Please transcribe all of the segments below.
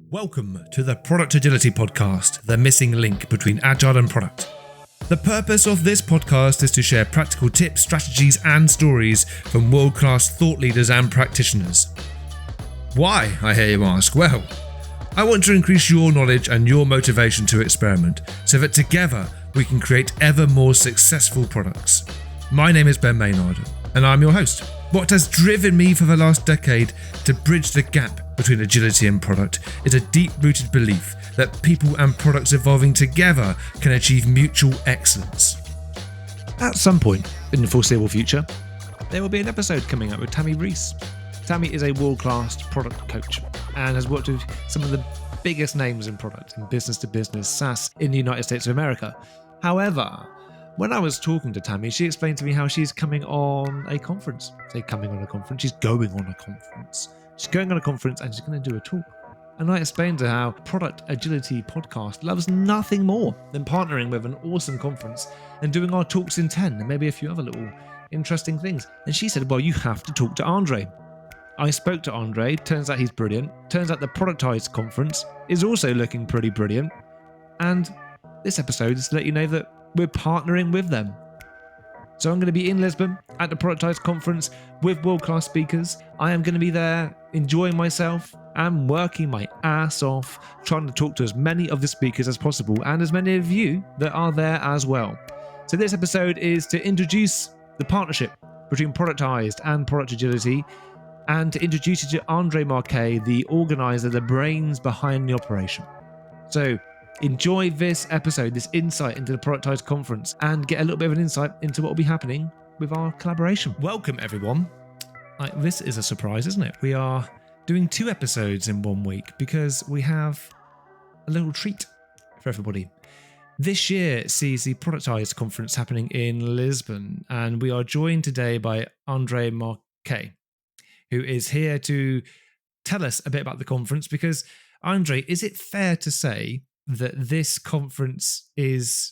Welcome to the Product Agility Podcast, the missing link between agile and product. The purpose of this podcast is to share practical tips, strategies, and stories from world-class thought leaders and practitioners. Why, I hear you ask? Well, I want to increase your knowledge and your motivation to experiment so that together we can create ever more successful products. My name is Ben Maynard, and I'm your host. What has driven me for the last decade to bridge the gap between agility and product is a deep-rooted belief that people and products evolving together can achieve mutual excellence. At some point in the foreseeable future, there will be an episode coming up with Tami Reese. Tami is a world-class product coach and has worked with some of the biggest names in product and business-to-business SaaS in the United States of America. However, when I was talking to Tami, she explained to me how she's coming on a conference. She's going on a conference. She's going on a conference and she's going to do a talk. And I explained to her how Product Agility Podcast loves nothing more than partnering with an awesome conference and doing our talks in 10 and maybe a few other little interesting things. And she said, well, you have to talk to Andre. I spoke to Andre. Turns out he's brilliant. Turns out the Productized conference is also looking pretty brilliant. And this episode is to let you know that we're partnering with them. So I'm going to be in Lisbon at the Productized conference with world-class speakers. I am going to be there enjoying myself and working my ass off, trying to talk to as many of the speakers as possible and as many of you that are there as well. So this episode is to introduce the partnership between Productized and Product Agility and to introduce you to Andre Marquet, the organizer, the brains behind the operation. So enjoy this episode, this insight into the Productized conference, and get a little bit of an insight into what will be happening with our collaboration. Welcome, everyone. This is a surprise, isn't it? We are doing 2 episodes in 1 week because we have a little treat for everybody. This year sees the Productized conference happening in Lisbon, and we are joined today by Andre Marquet, who is here to tell us a bit about the conference. Because, Andre, is it fair to say that this conference is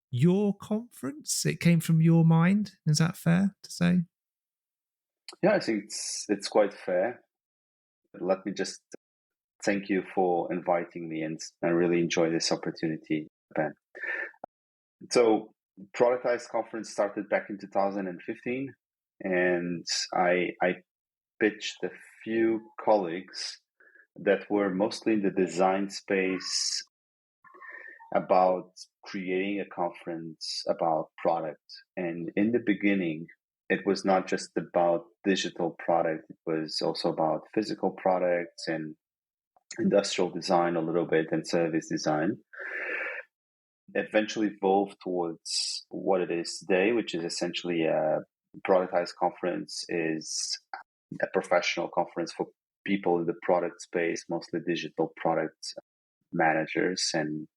your conference? It came from your mind. Is that fair to say? Yeah, I think it's quite fair. Let me just thank you for inviting me, and I really enjoy this opportunity, Ben. So, Productized conference started back in 2015, and I pitched a few colleagues that were mostly in the design space about creating a conference about product. And in the beginning, it was not just about digital product, it was also about physical products and industrial design a little bit and service design. Eventually evolved towards what it is today, which is essentially a Productized conference is a professional conference for people in the product space, mostly digital product managers and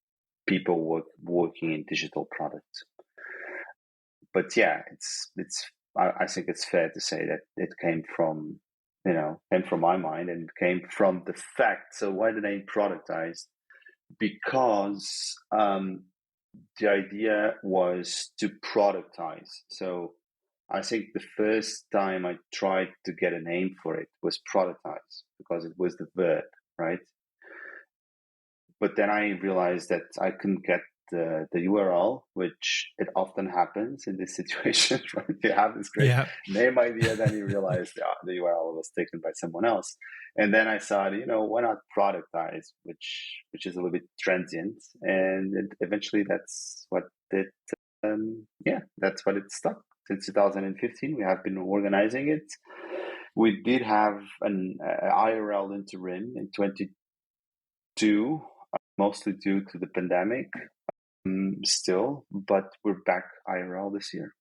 people working in digital products. But yeah, I think it's fair to say that it came from my mind and came from the fact. So why the name Productized? Because the idea was to productize. So I think the first time I tried to get a name for it was productize because it was the verb, right? But then I realized that I couldn't get the URL, which it often happens in this situation, right? You have this great name idea, then you realize the URL was taken by someone else. And then I thought, why not productize, which is a little bit transient. And eventually that's what that's what it stuck. Since 2015, we have been organizing it. We did have an IRL interim in 22, mostly due to the pandemic still, but we're back IRL this year.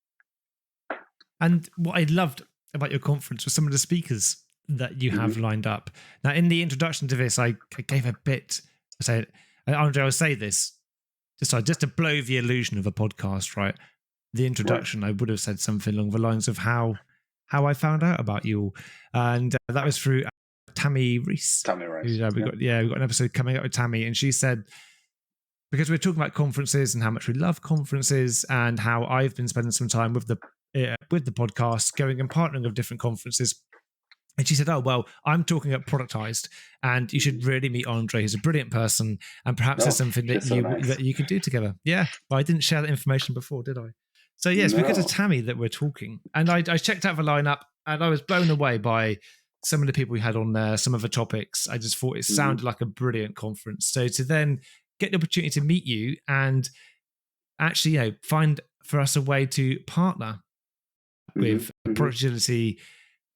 And what I loved about your conference was some of the speakers that you have lined up. Now, in the introduction to this, I gave a bit, Andre, I'll say this, just to blow the illusion of a podcast, right? The introduction, right. I would have said something along the lines of how I found out about you. And that was through Tami Reese. Tami Reese. We've got an episode coming up with Tami, and she said, because we're talking about conferences and how much we love conferences and how I've been spending some time with the podcast, going and partnering with different conferences. And she said, "Oh, well, I'm talking at Productized, and you should really meet Andre. He's a brilliant person, and perhaps there's something that so nice. that you could do together." Yeah, but I didn't share that information before, did I? So yes, because of Tami that we're talking, and I checked out the lineup, and I was blown away by some of the people we had on there, some of the topics. I just thought it sounded like a brilliant conference. So to then get the opportunity to meet you and actually, find for us a way to partner with Product Agility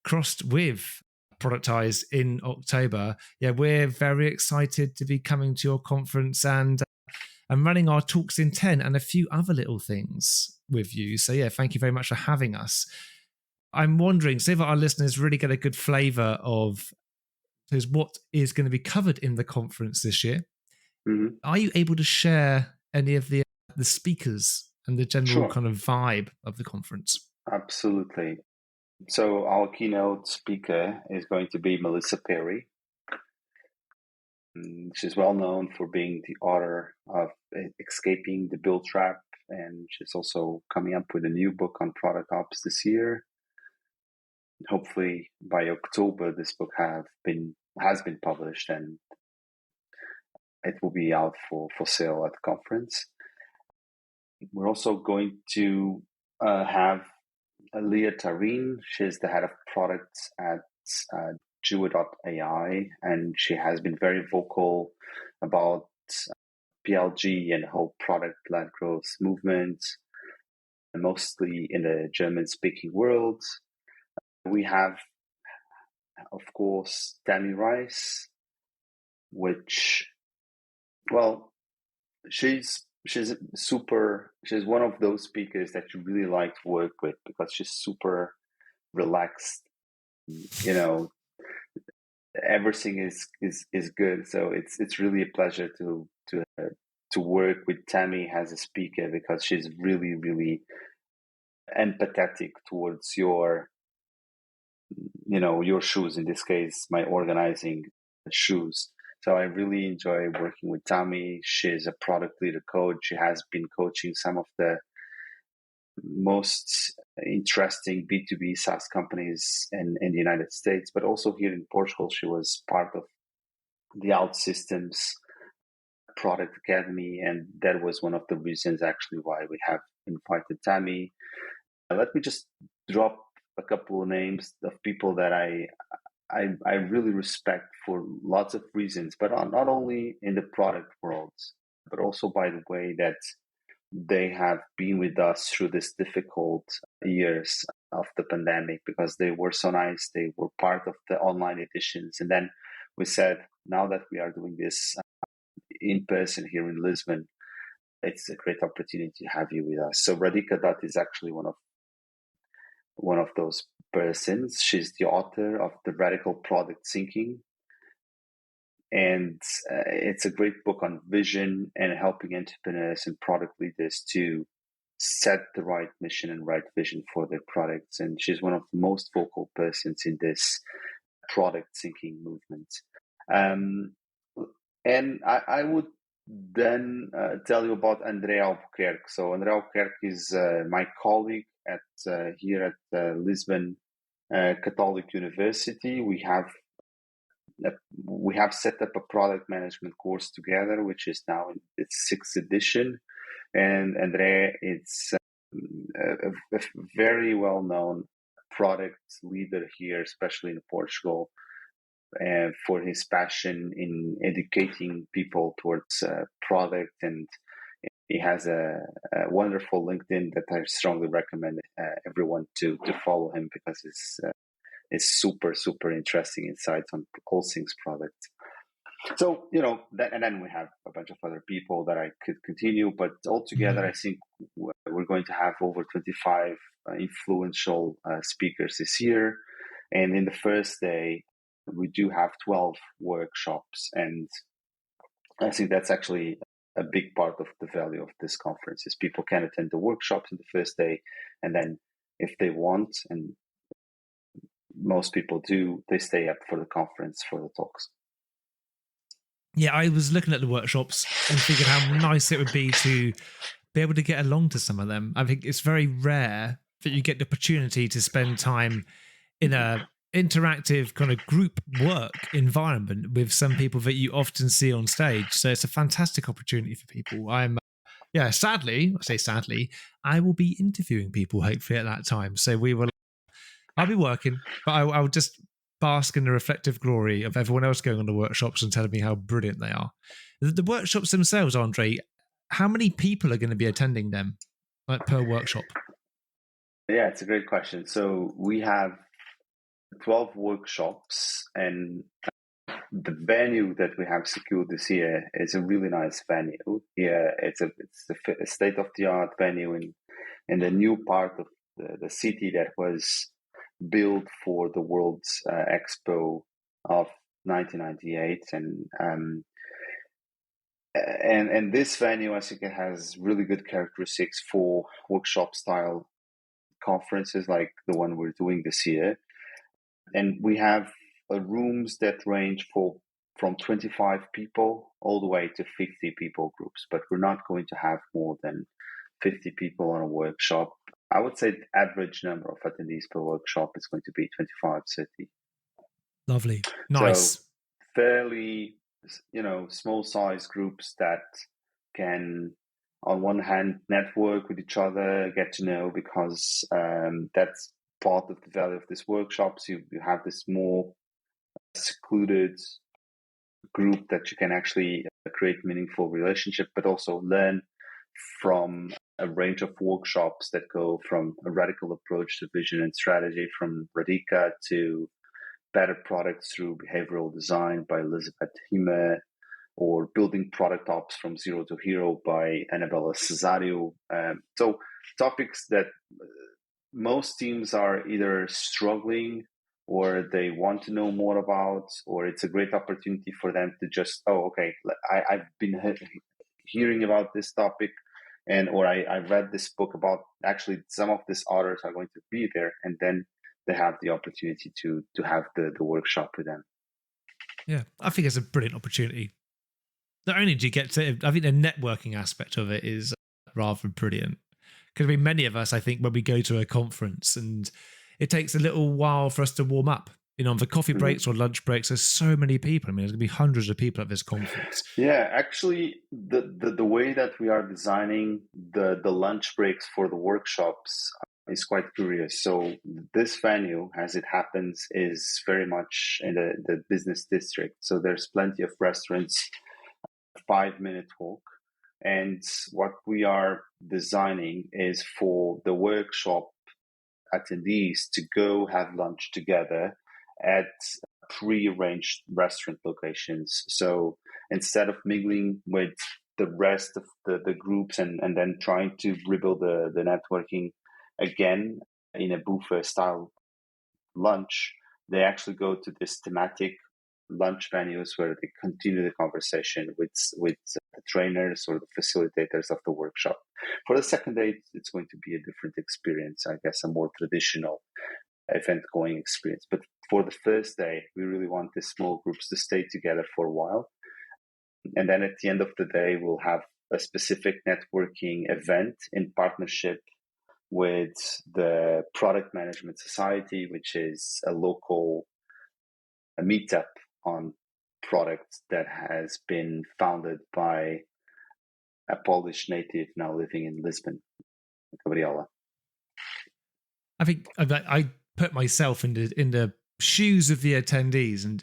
crossed with Productized in October. Yeah, we're very excited to be coming to your conference and running our talks in 10 and a few other little things with you. So yeah, thank you very much for having us. I'm wondering, so that our listeners really get a good flavor of what is going to be covered in the conference this year. Are you able to share any of the speakers and the general kind of vibe of the conference? Absolutely. So our keynote speaker is going to be Melissa Perry. She's well known for being the author of Escaping the Build Trap, and she's also coming up with a new book on product ops this year. Hopefully by October, this book has been published, and it will be out for sale at the conference. We're also going to have Leah Tharin. She's the head of products at Duo.ai, and she has been very vocal about PLG and the whole product-led growth movement, mostly in the German-speaking world. We have, of course, Tami Rice, which, well, she's one of those speakers that you really like to work with because she's super relaxed. Everything is good. So it's really a pleasure to work with Tami as a speaker because she's really, really empathetic towards your shoes, in this case, my organizing shoes. So I really enjoy working with Tami. She's a product leader coach. She has been coaching some of the most interesting B2B SaaS companies in the United States, but also here in Portugal. She was part of the OutSystems Product Academy, and that was one of the reasons actually why we have invited Tami. Let me just drop a couple of names of people that I really respect for lots of reasons, but not only in the product world, but also by the way that they have been with us through this difficult years of the pandemic, because they were so nice. They were part of the online editions. And then we said, now that we are doing this in person here in Lisbon, it's a great opportunity to have you with us. So Radhika Dutt is actually one of those persons. She's the author of The Radical Product Thinking. And it's a great book on vision and helping entrepreneurs and product leaders to set the right mission and right vision for their products. And she's one of the most vocal persons in this product thinking movement. And I would then tell you about Andre Albuquerque. So Andre Albuquerque is my colleague here at Lisbon Catholic University. We have set up a product management course together, which is now in its 6th edition. And Andre is a very well-known product leader here, especially in Portugal, for his passion in educating people towards product. And he has a wonderful LinkedIn that I strongly recommend everyone to follow him, because it's super, super interesting insights on all things product. So, and then we have a bunch of other people that I could continue, but altogether, I think we're going to have over 25 influential speakers this year. And in the first day, we do have 12 workshops. And I think that's actually a big part of the value of this conference is people can attend the workshops in the first day. And then if they want, and most people do, they stay up for the conference for the talks. Yeah, I was looking at the workshops and thinking how nice it would be to be able to get along to some of them. I think it's very rare that you get the opportunity to spend time in a interactive kind of group work environment with some people that you often see on stage. So it's a fantastic opportunity for people. Sadly, I say sadly, I will be interviewing people hopefully at that time. So I'll be working, but I'll just bask in the reflective glory of everyone else going on the workshops and telling me how brilliant they are. The workshops themselves, Andre, how many people are going to be attending them, like per workshop? Yeah, it's a great question. So we have 12 workshops, and the venue that we have secured this year is a really nice venue. Yeah, it's a state-of-the-art venue in the new part of the city that was built for the World's Expo of 1998, and this venue, I think, it has really good characteristics for workshop style conferences like the one we're doing this year. And we have rooms that range from 25 people all the way to 50 people groups, but we're not going to have more than 50 people on a workshop. I would say the average number of attendees per workshop is going to be 25, 30. Lovely. Nice. So fairly, small size groups that can, on one hand, network with each other, get to know, because that's part of the value of these workshops. You have this more secluded group that you can actually create meaningful relationship, but also learn from a range of workshops that go from a radical approach to vision and strategy, from Radhika to better products through behavioral design by Elizabeth Hime, or building product ops from zero to hero by Annabella Cesario. So topics that most teams are either struggling or they want to know more about, or it's a great opportunity for them to just, I've been hearing about this topic, or I read this book about, actually some of these authors are going to be there, and then they have the opportunity to have the workshop with them. Yeah, I think it's a brilliant opportunity. Not only do you get to, I think the networking aspect of it is rather brilliant. Because many of us, I think, when we go to a conference, and it takes a little while for us to warm up. On the coffee breaks or lunch breaks, there's so many people. There's going to be hundreds of people at this conference. Yeah, actually, the way that we are designing the lunch breaks for the workshops is quite curious. So this venue, as it happens, is very much in the business district. So there's plenty of restaurants, 5-minute walk. And what we are designing is for the workshop attendees to go have lunch together at pre-arranged restaurant locations. So instead of mingling with the rest of the groups and then trying to rebuild the networking again in a buffet style lunch, they actually go to this thematic lunch venues where they continue the conversation with the trainers or the facilitators of the workshop. For the second day, it's going to be a different experience, I guess, a more traditional event going experience. But for the first day, we really want these small groups to stay together for a while. And then at the end of the day, we'll have a specific networking event in partnership with the Product Management Society, which is a local meetup on products that has been founded by a Polish native now living in Lisbon, Gabriela. I think I put myself in the shoes of the attendees, and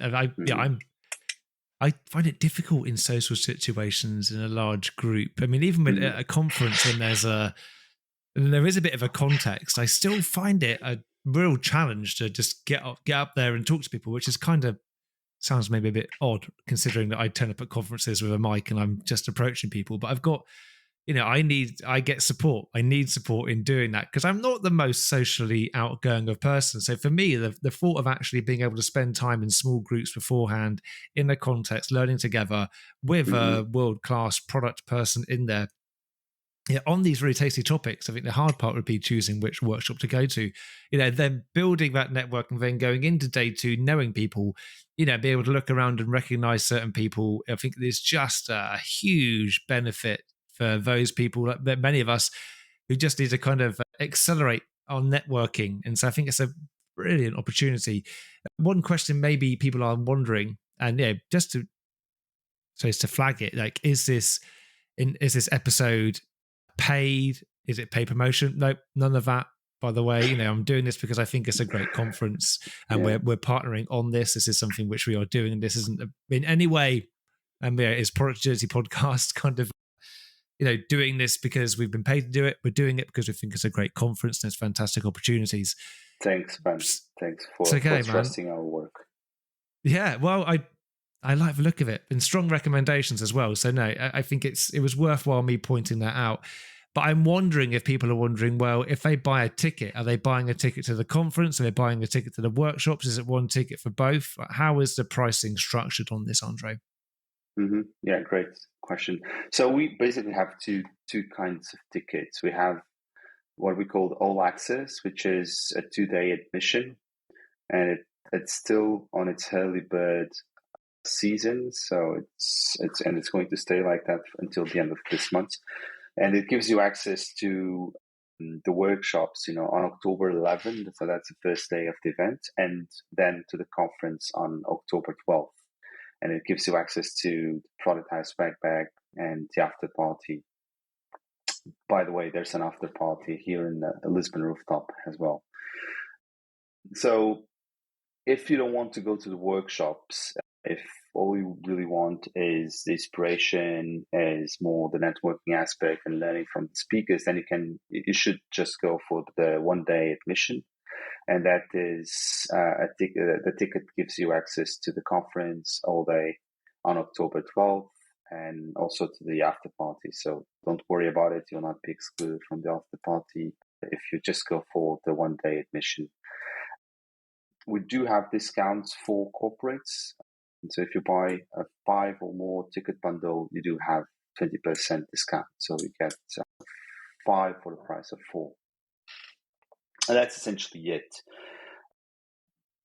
I find it difficult in social situations in a large group. Even at a conference when there is a bit of a context, I still find it a real challenge to just get up there and talk to people, which is kind of sounds maybe a bit odd considering that I turn up at conferences with a mic and I'm just approaching people. But I've got, I get support. I need support in doing that because I'm not the most socially outgoing of person. So for me, the thought of actually being able to spend time in small groups beforehand in a context, learning together with a world-class product person in there, on these really tasty topics, I think the hard part would be choosing which workshop to go to. Then building that network and then going into day two, knowing people, be able to look around and recognize certain people. I think there's just a huge benefit for those people, that many of us who just need to kind of accelerate our networking. And so I think it's a brilliant opportunity. One question maybe people are wondering, and just to flag it, like, is this episode paid? Is it paid promotion? Nope, none of that. By the way, I'm doing this because I think it's a great conference, and we're partnering on this. This is something which we are doing, and this isn't in any way, and it's Productized podcast kind of, doing this because we've been paid to do it. We're doing it because we think it's a great conference and it's fantastic opportunities. Thanks, man. Thanks for trusting our work. Yeah, well, I like the look of it, and strong recommendations as well. So no, I think it was worthwhile me pointing that out. But I'm wondering if people are wondering, well, if they buy a ticket, are they buying a ticket to the conference? Are they buying a ticket to the workshops? Is it one ticket for both? How is the pricing structured on this, Andre? Mm-hmm. Yeah, great question. So we basically have two kinds of tickets. We have what we call All Access, which is a 2-day admission, and it's still on its early bird season. So it's going to stay like that until the end of this month. And it gives you access to the workshops, on October 11th. So that's the first day of the event. And then to the conference on October 12th. And it gives you access to the Productized swag bag and the after party. By the way, there's an after party here in the Lisbon Rooftop as well. So if you don't want to go to the workshops, if all you really want is the inspiration, is more the networking aspect and learning from the speakers, then you should just go for the 1-day admission. And that is the ticket gives you access to the conference all day on October 12th and also to the after party. So don't worry about it. You'll not be excluded from the after party if you just go for the 1-day admission. We do have discounts for corporates. So if you buy a 5 or more ticket bundle, you do have 20% discount. So you get 5 for the price of 4. And that's essentially it.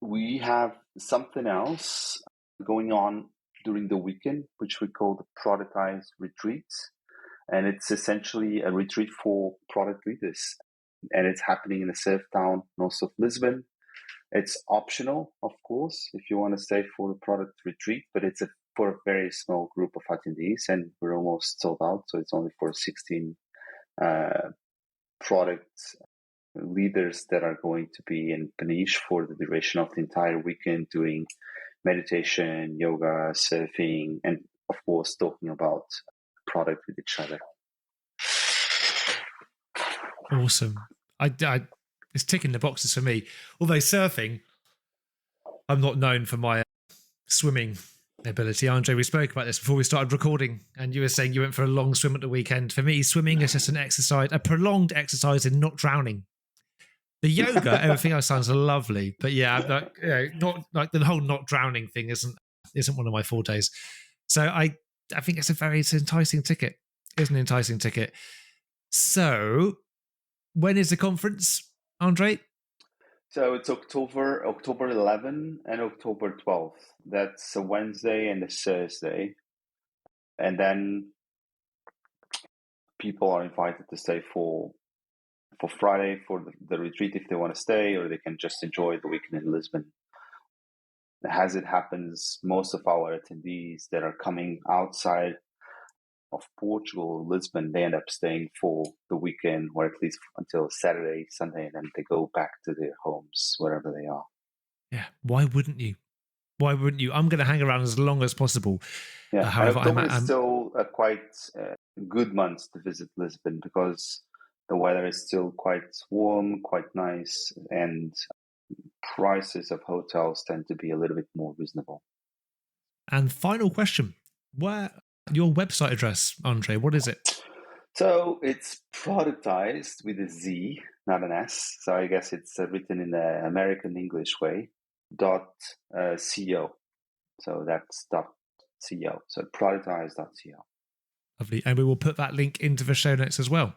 We have something else going on during the weekend, which we call the Productized Retreat. And it's essentially a retreat for product leaders. And it's happening in a surf town north of Lisbon. It's optional, of course, if you want to stay for the product retreat, but it's for a very small group of attendees, and we're almost sold out. So it's only for 16 product leaders that are going to be in Peniche for the duration of the entire weekend, doing meditation, yoga, surfing, and of course, talking about product with each other. Awesome. It's ticking the boxes for me. Although surfing, I'm not known for my swimming ability. Andre, we spoke about this before we started recording, and you were saying you went for a long swim at the weekend. For me, swimming is just an exercise, a prolonged exercise in not drowning. The yoga, everything else sounds lovely, but not like the whole not drowning thing isn't one of my fortes. So I think it's an enticing ticket. It's an enticing ticket. So when is the conference, Andre? So it's October 11 and October 12th. That's a Wednesday and a Thursday. And then people are invited to stay for Friday for the retreat if they want to stay, or they can just enjoy the weekend in Lisbon. As it happens, most of our attendees that are coming outside of Portugal or Lisbon, they end up staying for the weekend, or at least until Saturday, Sunday, and then they go back to their homes, wherever they are. Yeah, why wouldn't you? Why wouldn't you? I'm going to hang around as long as possible. Yeah, however, October is still a quite good month to visit Lisbon because the weather is still quite warm, quite nice, and prices of hotels tend to be a little bit more reasonable. And final question, where your website address, Andre, what is it? So it's Productized with a Z, not an S. So I guess it's written in the American English way, .co. So that's .co. So productized.co. Lovely. And we will put that link into the show notes as well.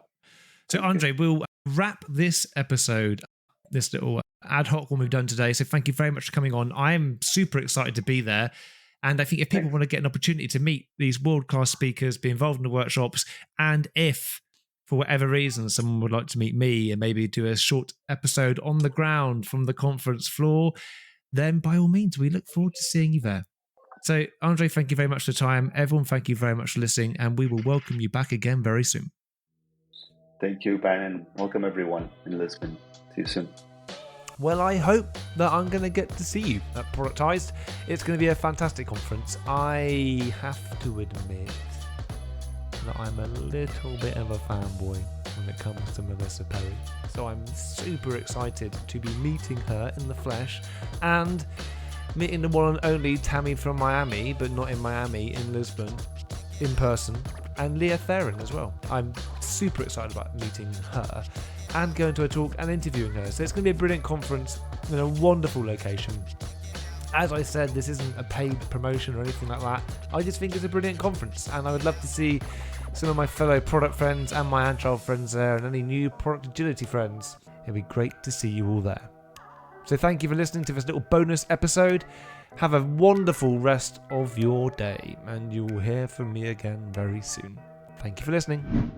So Andre, we'll wrap this episode, this little ad hoc one we've done today. So thank you very much for coming on. I'm super excited to be there. And I think if people want to get an opportunity to meet these world-class speakers, be involved in the workshops, and if for whatever reason, someone would like to meet me and maybe do a short episode on the ground from the conference floor, then by all means, we look forward to seeing you there. So, Andre, thank you very much for the time. Everyone, thank you very much for listening, and we will welcome you back again very soon. Thank you, Ben, and welcome everyone in Lisbon. See you soon. Well, I hope that I'm going to get to see you at Productized. It's going to be a fantastic conference. I have to admit that I'm a little bit of a fanboy when it comes to Melissa Perry. So I'm super excited to be meeting her in the flesh and meeting the one and only Tami from Miami, but not in Miami, in Lisbon, in person, and Leah Tharin as well. I'm super excited about meeting her and going to a talk and interviewing her. So it's going to be a brilliant conference in a wonderful location. As I said, this isn't a paid promotion or anything like that. I just think it's a brilliant conference, and I would love to see some of my fellow product friends and my agile friends there, and any new product agility friends. It'd be great to see you all there. So thank you for listening to this little bonus episode. Have a wonderful rest of your day, and you will hear from me again very soon. Thank you for listening.